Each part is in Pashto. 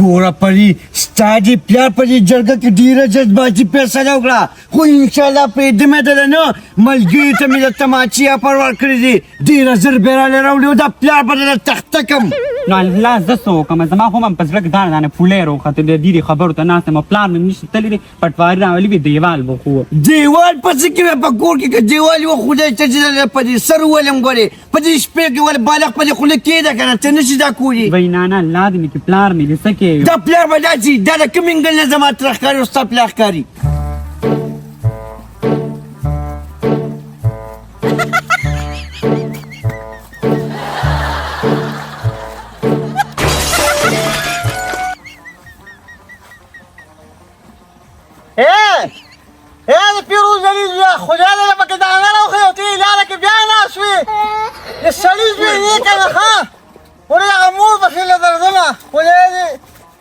ګوره پري ستا دې پلار په دې جرګه کې ډېره جذباتي فیصله وکړه خو انشاءالله پرېږدمه نه ملګري ته مې د تماچې افر ورکړی دی ډېره ژر بې راله راوړي او دا پلار به درله تخته کړم نو الله زه څه وکړم زما خو هم په زړه کې دانه دانه پولۍ راوختې د دې خبرو ته ناست یم پلار مې نشي تللی دی پټواري راولي وي دیوال به خو دیوال په څه کې وی په کور کې که دیوال و خدای ته چې په دې سر ولم ګورې په دې شپې کې ولې بالغ په دې خوله کېده که نه ته نشي دا کولی وایي نه الله دې مې کې پلار مې دې څه کوي دا پلار به داسې دا د کوم انګل نه زما تره ښکاري او ستا پلار ښکاري د پیروز علي زویه خدای دې پکې دانه راوښیي او ته یې لاره کې بیا ناست وې د سړي زوی یې که نه ښه ورې هغه مور پسې له درځمه خدای دې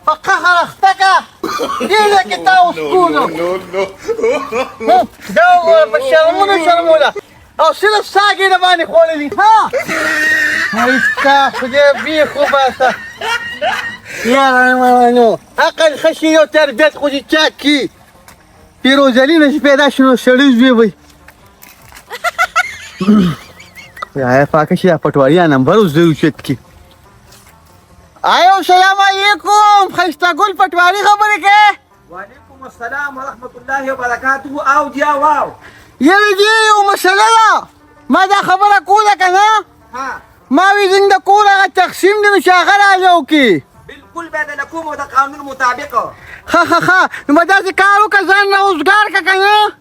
په قهر اخته کړه دې ځای کې تا وسکولو دا وګوره په شرمونه شرمونه او صرف ساګ یې نه باندې خوړلي ها هېڅکه خدای بیخ وباسه یاره نو عقل ښه شي او تربیت خو دې چاک کړي پیروز علي نه چې پیدا شي نو سړی زوی وی خدای پاکه چې دا پټواري نمبر اوس زه اوچت کړي آیو سلام علیکم ښایسته ګل پټواري خبرې کوې وعلیکم السلام ورحمة الله وبرکاته او دیا واو یعنې دې یو مسله ده ما دا خبره کوله که نه ما وی زنګ د کور هغه تقسیم دی نو چې هغه راځه وکړي بالکل به د کوم د قانون مطابق ښه نو به داسې کار وکړه ځان روزګار که که نه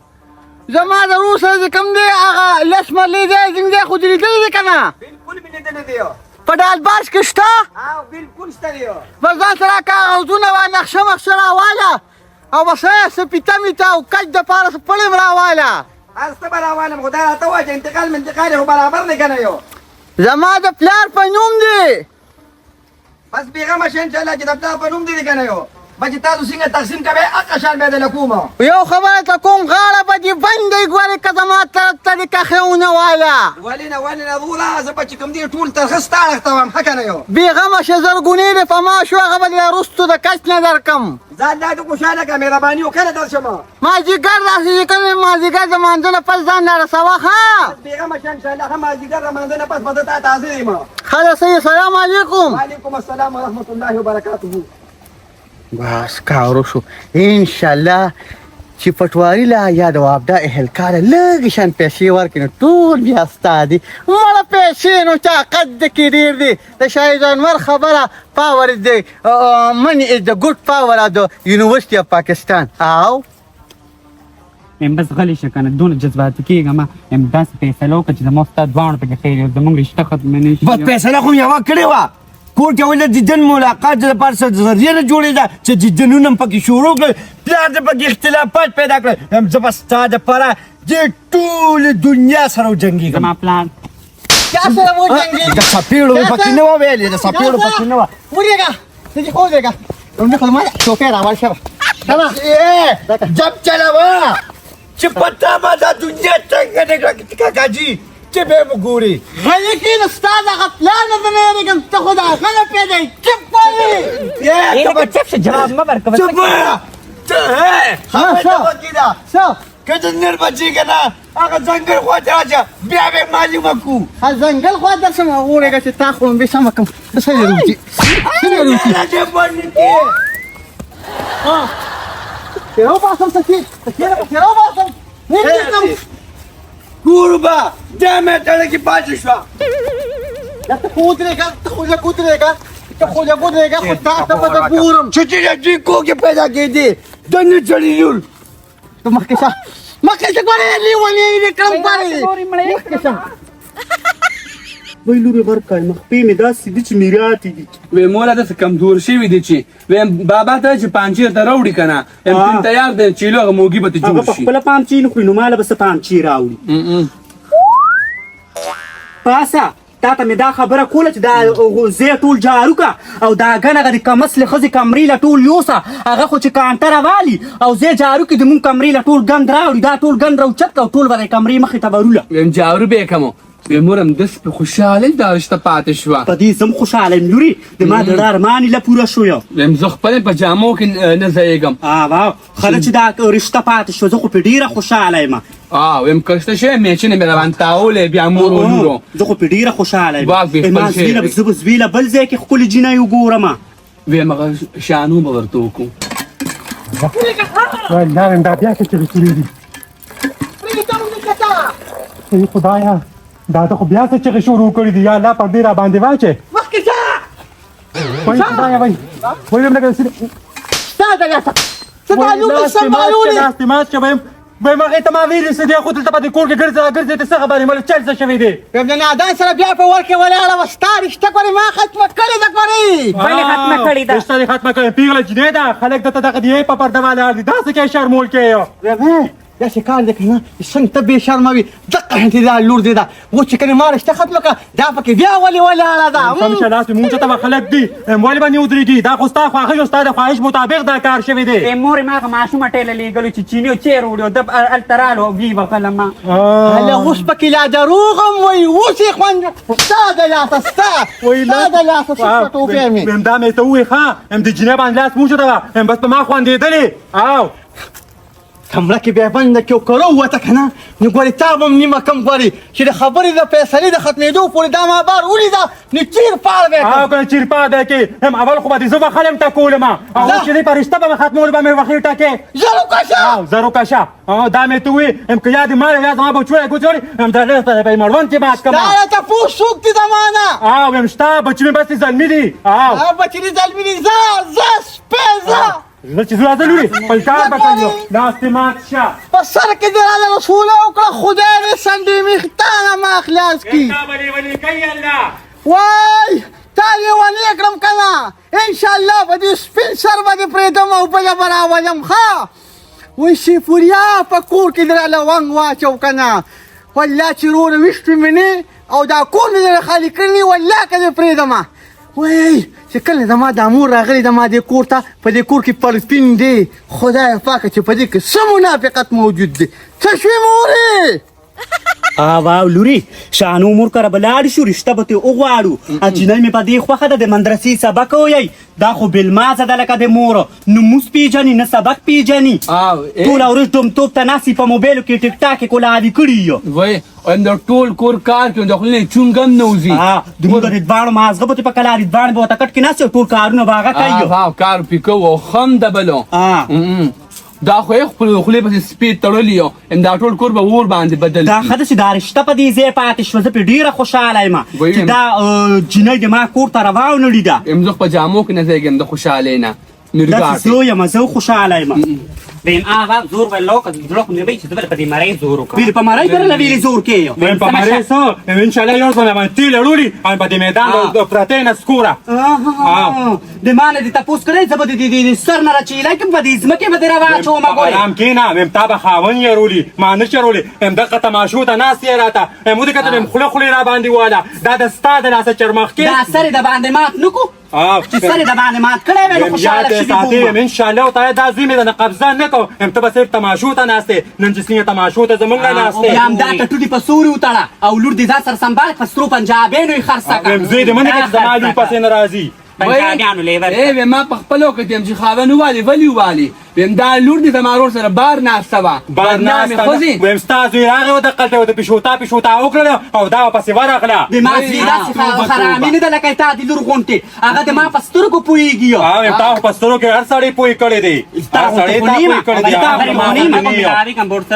زما د ورور سره چې کوم دی هغه لس مرلې دی زنګ دی خو دې لیدلی دی که نه بالکل مې لیدلی دی په ډالباس کې شته بالکل شته دی بس ځان سره کاغذونه وه نقشه مقشه راواله او بس څه پیته میته او کچ دپاره څه پړې م راواله هر څه به راوالم خو دا راته ووایه چې انتقال منتقال یې خو برابر دی که نه یو زما د پلار په نوم دی بس بېغمه شه انشاءالله چې د پلار په نوم دی که نه یو بچې تاسو څنګه تقسیم کوئ هغه شان به درله کومه یو خبره ته کوم غاړه به دې بندی ګورې که زما طریقه ښې ونه وایه ولې نه وروره زه به چې کوم دی ټول ترخه ستا اړخته وم ښه که نه یو بېغمه شه زرګونې دې په ما شو هغه به دې وروستو د کچ نه درکړم ځان دا ته خوشحاله کړه مهرباني وکړه درشمه مازدیګر داسې چې کوم مازدیګر د مانځه نه پس ځان را رسوه ښه بېغمه شه انشاءالله ښه مازدیګر د مانځه نه پس به زه تا ته حاضر یم ښه ده صحیح سلام علیکم وعلیکم السلام ورحمة الله وبرکاته بس کار وشو انشاءالله چې پټواري له یا د وابدا اهلکاره لږې شان پیسې ورکړي نو ټول بیا ستا دي مړه پیسې نو طاقت دکې ډېر دی د شاه جانور خبره پاور از د money is the good power of the University of Pakistan او یم بس غلی شه که نه دونه جذباتي کېږه ما یم داسې فیصله وکړه چې زما ستا دواړو پکې خیر وي زموږ رشته ختمه نه شي بس فیصله خو مې یوه کړې وه کور کې ولې دیدن ملاقات لپاره څه ذریعه نه جوړېده چې دیدنونه هم پکې شروع کړل پلار د پکې اختلافات پیدا کړل یم زه به ستا دپاره دې ټولې دنیا سره وجنګېږم زما پلار چا سره وجنګېږي د څپېړو مې پکې نه وه ویلې د څپېړو پکې نه وه ورېږه ته چې خوځېږه لومړی خو زما ټوپۍ راوړ شه جب چلاوه چې پتا به دا دنیا څنګه نه کړه کاکاجي چې به مو ګورې غلی کېنه ستا دغه پلار نه زه نه یېرېږم ته خو د هغه نه پیدا یې چپ وایې چپ شه جواب مه ورکوه چپ وایه ته خبره ته وکړې ده که د نر بچې که نه هغه ځنګل خوا ته راشه بیا به یې معلومه کړو ځنګل خوا درشم وورېږه چې تا خو مې سمه کړم څه لري وکړي څه لري وکړي راځه باندې کې تېره وباسم سکي تېره وباسم کوربه دا مې تړه کې پاتې شوه ته خو ودرېږه ته خو لږ ودرېږه ته خو لږ ودرېږه خو تا ته به زه ګورم چې د دوی کور کې پیدا کېدې د نه چړېدل ته مخکې شه مخکې شه ګورې لیونې دې کړم ګورې مخکې شه وای لورې ورکړ مخپې مې داسې دي چې میراتې دي وی مولا داسې کمزور شوي دي چې ویم بابا ته چې پانچیر ته راوړي که نه یم تیار دی چې لو هغه موږي به ته هغه جوړ په شي خپله پامچې نه خوري نو ماله به څه پامچې راوړي پاسه تا ته مې دا خبره کوله چې دا ځای ټول جارو که او دا ګڼه هغه د کمسلې ښځې کمرې له ټول یوسه هغه خو چې کانټه راوالي او ځای جارو کړي د مونږ کمرې له ټول ګند راوړي دا ټول ګند راوچت کړه او ټول به د کمرې مخې ته به روله ویم جارو به یې کمو به مورم دس په خوشاله دا رشته پاتې شوه په دې زم خوشاله یم لوري د ما د ارمان له پوره شو یو ویم زه خپل په جامو کې نه ځایږم واو خلک چې دا رشته پاتې شو زه خو په ډیره خوشاله یم ویم کښته شوی میچنې مې روان تاولې بیا مور ولورو زه خو په ډیره خوشاله یم واک به ما خپل شی زه به زویله بل ځای کې ښکلې جینۍ وګورم ویم هغه شانو به ورته وکړو والله دا بیا کې چې رسولي دي ای خدایا دا ته خو بیا څه چې شروع کړی دی یا الله پر دې را باندې واچې وخت ځه وای خدایا وای وای موږ سره ساده یا څه سمالونه لاس مات شوم به ما ته ما ویل څه دی خو ته په دې کور کې ګرځې ته څه خبرې مله چل څه شوی دی په دې نادان سره بیا په ورکه ولاړه وستار رشته کوي ما ختمه کړې ده کوي ولې ختمه کړې ده رشته ختمه کړې پیغله جنې ده خلک دته دغه دی په پرده والا دي دا څه کې شرمول کې یو یا څه کار دی کنه څنګه ته به شرموي دغه هنتي دا لور دی دا و چې کنه ما رشته ختمه کړه دا پکې بیا ولې ولاړه ده سم شلاس مونږ ته خلک دي ولې باندې ودرېږي دا خو ستا خواهش او ستا د خواهش مطابق دا کار شوی دی مور ما ماشومه ټیله لېږلو چې چینی او چیر وړو د الترالو وی وکلمه هله اوس پکې لا دروغ هم وای اوس یې خوند ساده لا تستا ساده لا تستا تو فهمي هم دا مې ته وې ښه هم د جناب باندې لاس مونږ ته هم بس په ما خواندېدلې او کمره کې بیا بنده کې وکړو وته کنه نو ګورې تا به هم نیمه کم ګورې چې د خبرې د فیصلې د ختمېدو پورې دا ما بار ولیده نو چیر پاړ به او کنه چیر پاړ دی کې هم اول خو به دې زه به خلم ټکولم او چې دې په رشته به مې ختمول به مې وخې ټکې زرو کشه زرو کشه دا مې ته وې هم که یاد مال یا زما به چوړی ګوچوړي هم دا رسته به مړوند کې بات کما دا ته پوه څوک دي زمانه او هم شته بچي مې بس زلمي دي او بچي دې زلمي دي زه سپېزه زه چې زړه لوري خپل کار به کوي لاس دې مات شه په سر کې دې راځه رسوله وکړه خدای دې سنډې مختانه ما خلاص کړي ولي کوي الله وای تا یې ونې کړم کنه انشاءالله به دې سپین سر به دې پرېږدم او بله به راولم ښه وای شیفوریا په کور کې دې راله ونګ واچو کنه والله چې وروره ویښتې مې نه او دا کور مې دې خالي کړي والله که دې پرېږدمه وای چې کله زما د مور راغلی زما دې کور ته په دې کور کې پلسپین دی خدای پاکه چې په دې کې څه منافقت موجود دی څه شوې مورې واو لوري شانو مور کره بلاړ شو رشته به ته وغواړو اجنه مې په دې خوخه د مدرسې سبق وایي دا خو بالمازه د لکه د مور نو موس پیجنې نه سبق پیجنې ټول ورځ دوم توپ ته ناسي په موبایل کې ټیک ټاک کولاوي کړی یو وای ان د ټول کور کار کې د خپل چونګم نوزي دغه د دوانو مازغه به په کلاري دوان به تکټ کې ناسي ټول کارونه باغه کوي کار پکو او خم دبلو دا خو خپل خپل په سپید تړلی ام دا ټول کور به ور باندې بدل دا خدای چې دا رشته په دې ځای پاتې شو زه په ډیره خوشاله یم چې دا جنۍ د ما کور ته روانه لیده ام زه په جامو کې نه ځایږم د خوشاله نه دا زه یم زه خوشاله یم بین زور ولو که دلوک مې وی چې دبل په دې مړی زور وکړه ویل په مړی درله ویلې زور کې په مړی څه ان شاء الله یو ځل باندې تیل وړولي او په دې میدان د پرته نه سکوره د مانه دې تاسو کړئ زه به دې سر نه راچی لکه په دې ځمکه به دروا چو ما ګورې هم کینا مم تابه خاون یې وړولي ما نه چرولي هم دغه تماشو ته ناس یې راته هم دې کته خله خله را باندې والا دا د استاد لاسه چرمخ کې دا سره د باندې مات نکو چې سره د باندې مات کړی وې خوشاله شې دې ان شاء الله تعالی دا زمي د قبضه نه کو هم ته به صرف تماشو ته ناسته نن چې سینه تماشو ته زمونږ ناسته هم دا ټټوډي په سوري وتاړه او لور دې ځا سر سنبال په سترو پنجابینو یې خرڅه هم زه دې منه کې زمالو پسې ناراضي پنجابیانو لیور ما په خپلو کې تم چې خاون والی ولی والی ویم دا لور دې د مارور سره بار ناسته وه بار ناسته ویم ستا زوی راغی و دقلته و د پیشوتا وکړله او دا پسې ورغله د ما زوی داسې خرامي نه ده لکه تا د لور غوندې هغه د ما په سترګو پوهېږي تا په سترګو کې هر سړی پوهې کړی دی هر سړی تا پوهې کړی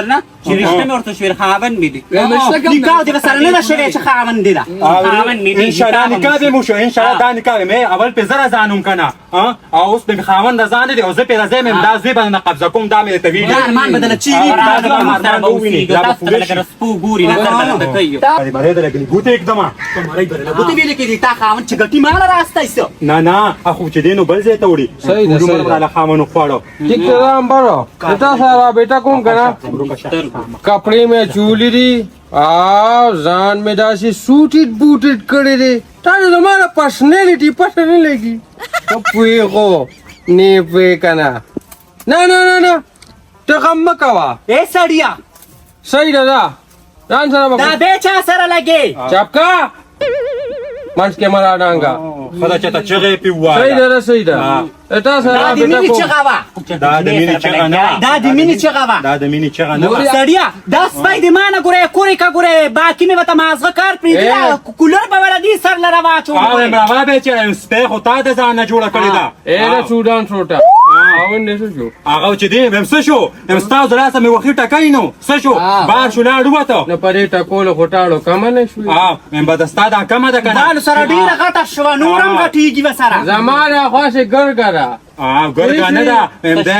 دی چې رشته مې ورته شوې خاون مې دي نکاح دې ورسره نه ده شوې چې خاون دې ده خاون مې دي انشاءالله نکاح دې مو شو انشاءالله دا نکاح مې اول په زره ځانوم کنه او اوس د خاون د ځان دی او زه په ځای مې دا زی باندې قبضه کوم دا مې ته ویل دا ارمان بدل چی وی تاسو لکه رسپو ګوري نه درته کوي باندې باندې لګلی ګوته एकदम تمہارے بدل ګوته ویل کې دي تا خاون چې ګټي مال راستای سو نه اخو چې دینو بل ځای ته وړي صحیح ده صحیح ده خامنو خوړو ٹھیک ہے رام بارو بیٹا سارا بیٹا کون کرا کپڑے میں چولی دی ځان مې داسې سوټیټ بوټیټ کړی دی تا د زمانه پرسنالټي پته نه لګي پوهېږو نه پوهې که نه نه ته غم مه کوه اے سړیا صحیح ده دا ځان سره دا به به چا سره لګي چپکا منځ کې مرا ډانګا خدا چاته چغې پی صحیح واله ده صحیح ده اتا سره دا د بیٹا مینې کو چغه وه دا د مینې چغه نه دا د مینې چغه وه دا د مینې چغه نه وه. سړیا دا سپی د ما نه ګورې کورې که ګورې باقي مې ورته مازغه کار پرېږدي کولر به وله دې سر لره هغه واچوم مرغه به چې سپی خو تا د ځان نه جوړه کړې ده اے سودان ټوټه اون نه شو هغه چې دی هم څه شو هم ستا د لاسه مې وخي ټکای نو څه شو بار شو لاړ وته نه پرې ټکول خټاړو کم نه شو هم به د ستا دا کمه ده که نه دا نو سره ډېره غټه شوه نور هم غټېږي به سره زمانه خواشه ګرګره ګرګه نه ده هم دا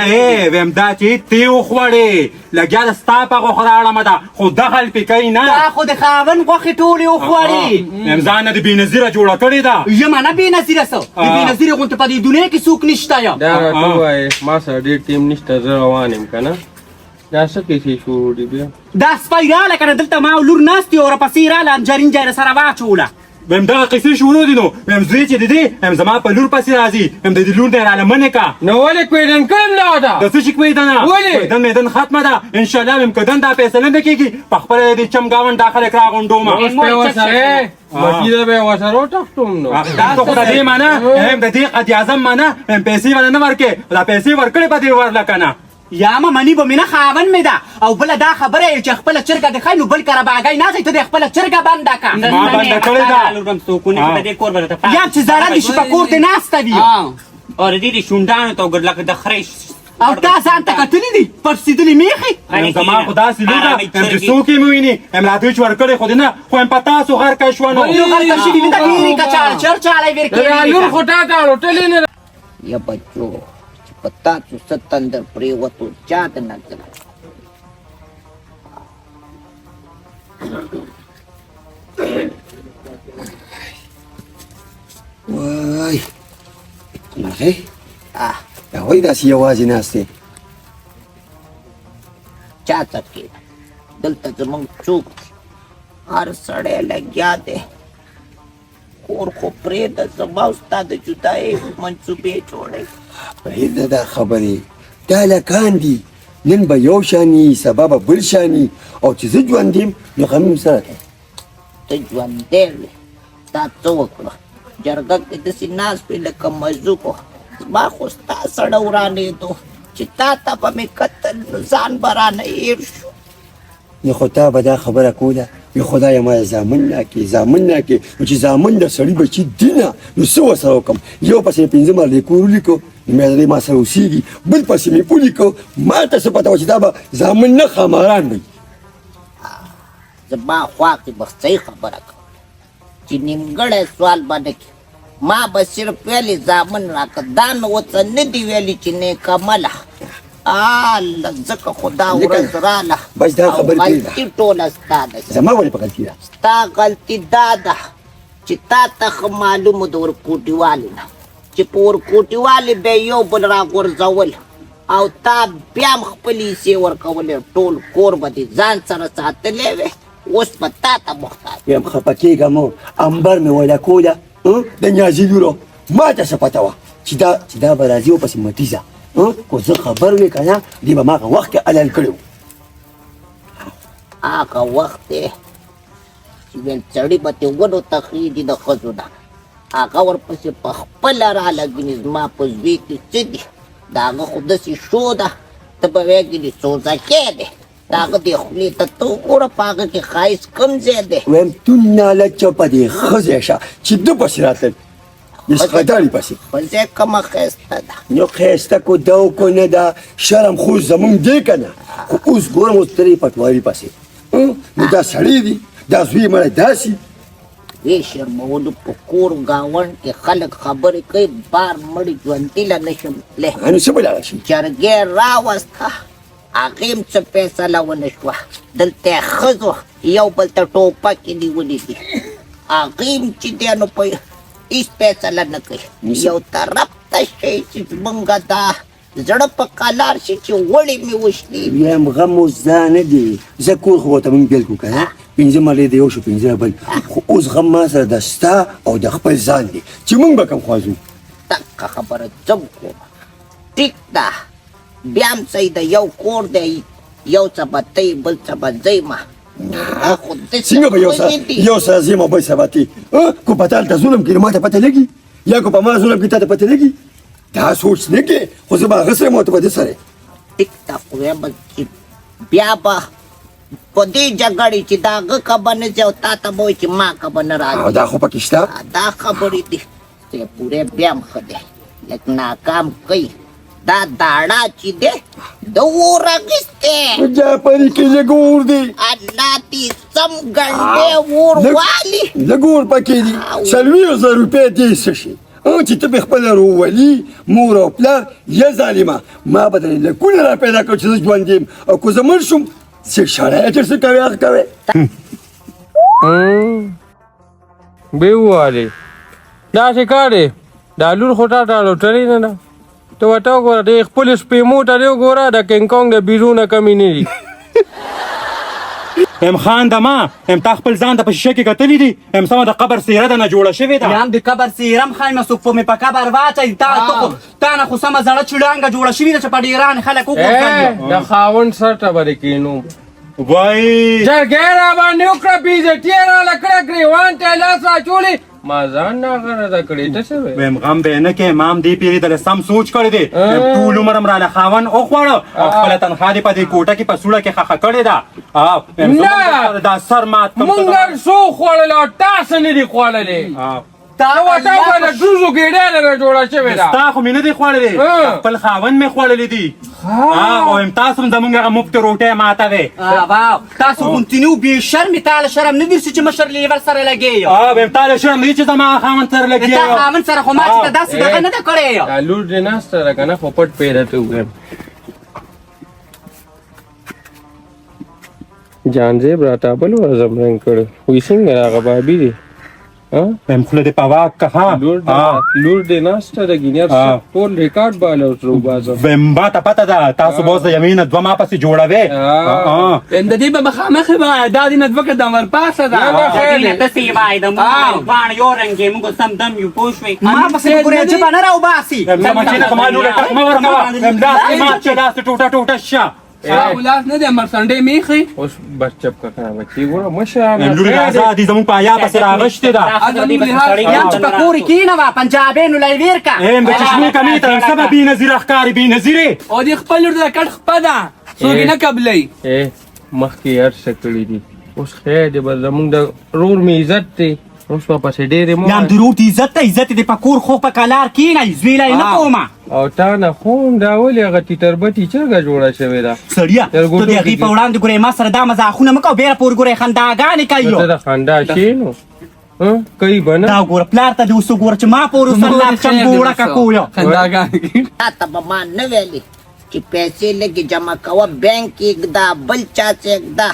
هم دا چې تی وخوړې لګیا د ستا په غوښه راړمه ده خو دخل پې کوي نه دا خو د خاوند غوښې ټولې وخوړې هم ځان نه د بېنظیره جوړه کړې ده یم نه بېنظیره څه د بېنظیرې غوندې په دې دنیا کې څوک نشته یم دا راته ووایې ما سره ډېر ټیم نشته زه روان یم که نه دا څه کیسې شروع دي بیا دا سپی راله که نه دلته ما او لور ناست یو ورپسې راله انجرین جای سره واچوله هم دغه قصې شروع دي نو هم زوی چې د دې هم زما په لور پسې راځي هم د دې لور دی راله منې که نو ولې کویدن کړم نه د وته څه چې کویدنه ولې؟ کویدن میدن ختمه ده انشاءالله هم کدن دا فیصله نه کېږي په خپله د چمګاون دا خلک راغونډومه اوس په وسره مسیده به وسره وټختم نو دا خو د دې معنی هم د دې قد اعظم معنی هم پیسې ونه نه ورکې دا پیسې ورکړې به دې ورله که نه یا ما منی به مې نه خاوند مې ده او بله دا خبره یې چې خپله چرګه دې ښایي نو بل کره باګی نه ځئ ته دې خپله چرګه بنده که ما بنده کړې ده یا چې زړه دې شي په کور دې ناسته وي اور دې شونډانو ته وګوره لکه د خرې او تا ځان ته کتلي دي پړسېدلي میخې زما خو داسې لور ده هم چې څوک یې مې ویني هم راته چې ورکړې خو دې نه خو هم په تاسو غرقه شوه نو نو غرقه شوي وي د ډېرې کچاړ چرچاړی لور ورکوي خټا کاړو ټلې نه یا بچو چې په تاسو څه تندر پرېوتو چا ته نه تلل وای هغه دا وای داسې یوازې ناست دی چا څکې دلته زموږ څوک هر سړی لګیا دی کور خو پرېږده زما او ستا د جدایۍ منصوبې جوړوي پرېږده دا خبرې دا هلکان دي نن به یو شاني سبا به بل شاني او چې زه ژوند یم نو غم سره کوي ته ژوندی وې تا څه وکړه جرګه کې داسې ناست وې لکه مزوکو زما خو ستا سړه ورانېدو چې تا ته به مې کتل نو ځان به رانه هېر شو نو خو تا به دا خبره کوله وی خدایه ما زامن راکړې زامن راکړې نو چې زامن د سړي بچي دي نه نو څه ورسره وکړم یو پسې مې پنځه مرلې کور ولیکو نو مې ما سره اوسېږي بل پسې مې ولیکو ما ته څه پته وه چې دا به زامن نه خاماران وي زما خوا کې به صحیح خبره کوم چې نیمګړی سوال به نه کړي ما به صرف ویلې زامن راکړه دا مې ورته نه دي ویلي چې نیکمله ځکه خو دا ورځ راله بس دا خبرې پرېږده. غلطي ټوله ستا ده زما ولې په غلطي ده ستا غلطي دا ده چې تا ته ښه معلومه د ورکوټي نه چې په ورکوټي والي به یو بل راغورځول او تا بیا هم خپلې حصې ورکولې ټول کور به دې ځان سره ساتلی وې اوس به تا ته محتاج یم خفه کېږم امبر مې ویله کوله د نیازي لورو ما ته څه پته وه چې دا به راځي ورپسې مټیزه خو زه خبر وې که نه دې به ما هغه وخت کې حلال کړی و هغه وخت دی چې ویل سړي به ترې ونو ته خېږي د ښځو نه هغه ورپسې په خپله رالګني زما په زوی کې څه دي د هغه خو داسې شو ده ته به وایې ګنې سوزکی دی د هغه دې خولې ته ته وګوره په هغه کې ښایست کوم ځای دی ویم تو نالچه په دې ښځې شه چې ده پسې راتلل د سخداري پسې ښځې کومه ښایسته ده نو ښایسته کو ده او کو نه ده شرم خو زمونږ دی که نه خو اوس ګورم اوس ترې پټواري پسې نو دا سړی دي دا زوی مړی داسې وی شرمولو په کور ګاونډ کې خلک خبرې کوي بار مړي ژوندي له نشم تللی نو څه به لاړه شي جرګې راوسته هغې هم څه فیصله ونه شوه دلته یې ښځو یو بل ته ټوپکې نیولې دي هغې هم چې دی نو په هېڅ فیصله نه کوي یو طرف ته شي چې زمونږ دا زړه په قلار شي چې وړې مې وشلي ویم غم اوس دا نه دی زه کور خو ورته مونږ بېل کړو که نه پنځه مرلې د یو شو پنځه بل خو اوس غم ما سره د ستا او د خپل ځان دی چې مونږ به کوم خوا ځو دقه خبره ځم کوم ټیک ده بیا هم صحیح ده یو کور دی یو څه به تی بل څه به ځی ما خو داسې څنګه به خوځې دي. یو ساعت ځې ما بل سبا تې کو په تا ته ظلم کړي ما ته پته لګي یا کو په ما ظلم کړي تا ته پته لګي دا سوچ نه کې خو زه به هغه سره ما ته په دې سره ټیک تا خو وایم چې بیا به په دې جګړې چې د هغه کبه نه ځي او تا ته به وایي چې ما کبه نه راځي. دا خو پکې شته دا خبرې دي چې پوره بیا هم ښه دی لږ ناکام کوي. دا داړه چې دی د اور اخیستی جاپاني کې لږ اور دی الله دې سم ګنډې اور والي. لږ اور پکې دي 40,000 روپۍ دې څه شي چې ته به خپله روولي مور او پلار یا ظالمه ما به درې لکونه را پیدا کړو چې زه ژوند یم او که زه مړ شم څه شرایط ورسره کوې هغه کوې به ووالې داسې کار دی دا لور خو تا ته لوټري نه ده ته ورته وګوره د خپلې سپې موټر یې وګوره د کینګ کانګ د بیرونه کمې نه دي ام خان دما ام تا خپل ځان ته په شیشه کې کتلی دي ام سمه د قبر سیره ده نه جوړه شوې ده یم د قبر سیرم خایم څوک په مې په قبر واچوي تا نه خو سمه زړه چړانګه جوړه شوې ده چې په ډېران خلک وغورځوي. د خاوند سر ته به کینو وای جرګې را باندې وکړه بیزټي یې راله کړه ګریوان ته یې لاس اچولې ما ځان ناغرضه کړې ته څه وې ویم غم به نه کې امام دې پیرې دله سم سوچ کړی دی ټول عمر هم راله خاون وخوړه او خپله تنخوا دې په دې کوټه کې په سوړه کې خښه کړې ده دا سر مات مونږ هر څو خوړل او تاسو نه دي خوړلې ته ورته وګوره د ډوزو ګېډۍ نه جوړه شوې ده ستا خو مې نه دي خوړلې خپل خاوند مې خوړلې دي او ام تاسو هم زمونږ هغه مفت روټۍ ماتوې تاسو کنټینیو بې شرمې تاله شرم نه درسي چې مشر لیول سره لګې یم تاله شرم دی چې زما خاوند سره لګې تا خاوند سره خو ما چې ته داسې دغه نه ده کړی دا لور دې ناسته ده که نه خو پټ پیدا ته وګورم جانزیب راته بل ورځم رنګ کړی وایي څنګه راغه بابي دی ام خوله دې په واک که لور دې ناسته ده ګینر ټول ریکارډ باله وباسم ما ته پته ده تاسو به اوس د یوې نه دوه ما پسې جوړوې د دې به مخامخ وایه دا دې نه دوه قدم ورپاسه ده داسې وایي د موږ باڼه یو رنګ یې موږ سم دم یو پوه شوې ما پسې ګورې ژبه نه راوباسي زما لوړه ټکمه ورکوه داسې مات شه داسې ټوټه ټوټه شه اولاس نه دی مرسنډې میخي اوس بس چپ کا کنه بچي ګوره مشه لوري راځه دې زموږ په حیا پسې راغشتې ده یم چې په کور کې نه وه پنجابیانو لی ویر کا ام د چشمې کمې ته څه به بېنظیره ښکاري بېنظیرې او دې خپل لور د کټ خپه ده څوک یې نه قبلوي مخکې هر څه کړي دي اوس خیر دی بس زمونږ د رور مې عزت دی اوس په پسې ډېرې مو یم د رور د عزت ته عزت دې په کور خو په کلار کښېنئ زویلی نه کومه او تا نه خو هم دا ولې هغه ټیټربټې چرګه جوړه شوې ده سړیه ته د هغې په وړاندې ګورې ما سره دا مزاحونه مه کوه بېره پورې ګورې خنداګانې کوي ته د خندا شي نو کوي به نه دا ګوره پلار ته دې اوس وګوره چې ما پورې سر لاپچم ګوړه که کویه تا ته به ما نه ویلې چې پیسې لږې جمع کوه بینک کې ږدا بل چا څه ږدا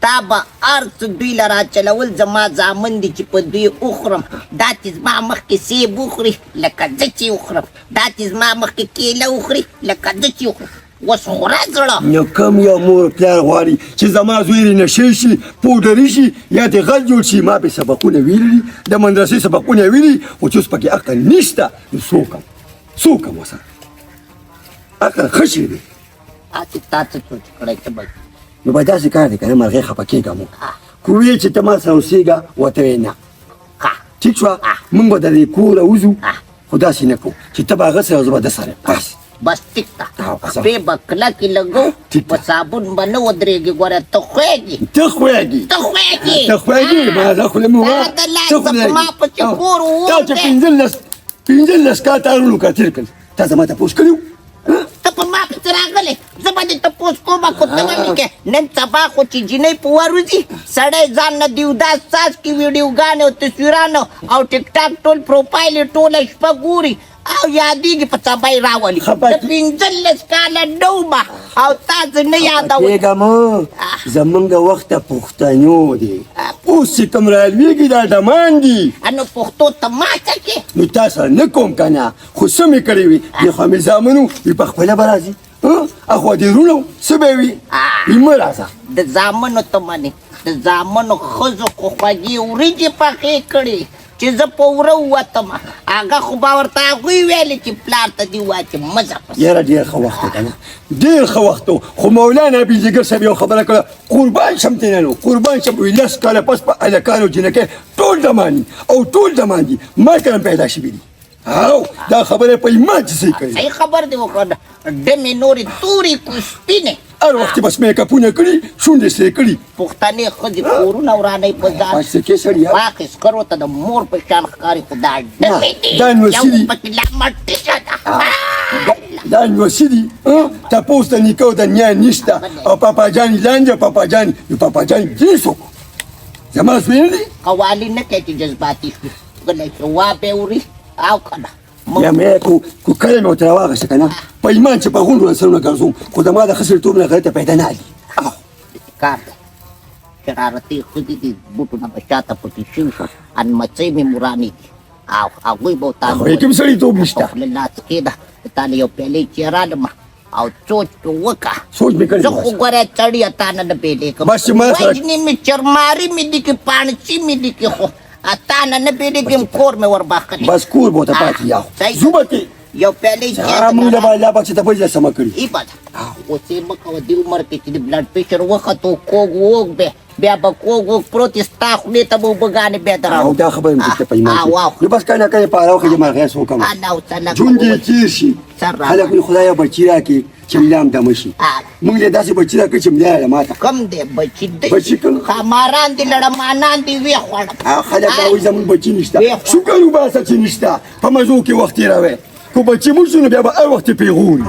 تا به هر څه دوی له راچلول زما زامن دي چې په دوی وخورم دا چې زما مخکې سیب وخوري لکه زه چې وخورم دا چې زما مخکې کیله وخوري لکه زه چې وخورم اوس خوره زړه نو کم یو مور پلار غواړي چې زما زوی دې نشې شي پوډري شي یا دې غل جوړ شي ما به سبقونه ویلي د مدرسې سبقونه ویلي خو چې اوس پکې عقل نشته نو څه وکړم ورسره عقل ښه شی دی تا څه سوچ کړی ته بل نو به داسې کار دی که نه مرغۍ خفه کېږم که ویې چې ته ما سره اوسېږه ورته ویې نه ټیک شوه موږ به د دې کوره وځو خو داسې نه کوو چې ته به هغه سره او زه به ده سره بس ټیک ته سپې به کلکې لګو په صابون به نه ودرېږي ګوره ته خوږې ته خوږې ما دا خوله مې وه ما پسې کور تا چې 15 کال تارونو کا تېر کړل تا زما تپوس کړي وو ته په ما پسې راغلی زه به دې تپوس کوم خو ته به مې کې نن سبا خو چې جینۍ په ور وځي سړی ځان نه دیوداس څاڅکي ویډیوګانې او تصویرانو او ټیک ټاک ټول پروفایل یې ټوله شپه ګوري او یادېږي په سبا یې راولي د 15 کاله ډوبه او تاسو نه یادوئ کېږم زمونږ د وخته پښتنو دی اوس چې کوم رالوېږي دا ډمان دي نو پښتو ته ماته کې نو تا سره نه کوم که نه خو څه مې کړی وي دې خوا مې زامن وو وي په خپله به راځي اخوا دې رونه وو څه به وي وي مه راځه د زامنو ته منې د زامنو ښځو خو خوږې وریجې پخې کړې چې زه په وره ووتم هغه خو به ورته هغوی ویلې چې پلار ته دې ووایه چې مه ځه پسې یاره ډېر ښه وخت و که نه ډېر ښه وخت و خو مولانا بېجګر صاحب یو خبره کړه قربان شم تېنانو قربان شم وایي 10 کاله پس په هلکانو جنکۍ ټول دمان دي او ټول دمان دي ما کله پیدا شوي دي او دا خبره په ایمان چې صحیح کړې صحیح خبر دې وکړه ډمې نورې تورې کو سپینې هر وخت بس میکاپونه کړي شونډې سرې کړي پښتنې ښځې کورونه ورانوي په ځان پاسکې سړي پاکې سکرو ته د مور په شان ښکاري خو دا ډمې دي دا نوسي دي. یو پکې لا مټیشه ده دا نوسي دي تپوس د نیکه او د نیا نشته او پاپاجانې لاندې او پاپاجانې نو پاپاجانې جنسو زما زوی نه دي قوالي نه کوي چې جذباتي شي غلی شي وابې وړي او که نه بیا مې کو کله مې ورته راواغېسته که نه په ایمان چې په غونډو سرونه ګرځوم خو د ما د ښه سړیتوب نه غیر ته پیدا نه علي کار دی شرارتي ښځې دي بوټونه به شاته پټې شوي ان مڅۍ مې مرانې دي او هغوی به خو یې کوم سړیتوب نشته خوله لاس کېده تا له یو پیالې چې رالم او سوچ پې وکړه سوچ مې کړی زه خو ګوره سړیه تا نه نه بېلېږم بس چې ما سره وژنې مې چرماري مې دي کې پاڼچي مې دي کې خو تا نه نه بېلېږم کور مې ورباخلې بس کور به ورته پاتې یاو صحیح. زو به کې یو پیالې موږ له به الله پاک چې ته پیسې سمه کړي ای بده اوسې مه کوه دې عمر کې چې د بلډ پرېشر وختو کوږ ووږ بیا به کوږ ووږ پروت وي ستا خولې ته به اوبهګانې بیا او دراوړو دا خبره مې درته په ایمان او کې نو بس کله نه کله پاره وکړه چې مرغیس وکړم الله تعالی ژوند دې تېر شي سر را خلک وایي خدایه بچي راکړي چې ملا هم دمه شي موږ یې داسې بچي راکړي چې ملا یې ماته کم دی بچي دی بچي کوم؟ خماران دي لړمانان دي ویې خوړم خلک به وایي زموږ بچي نشته ویې خوړم. شکر وباسه چې نشته په مزو کې وخت تېروي خو بچي موږ شو نو بیا به هر وخت یې پیغوري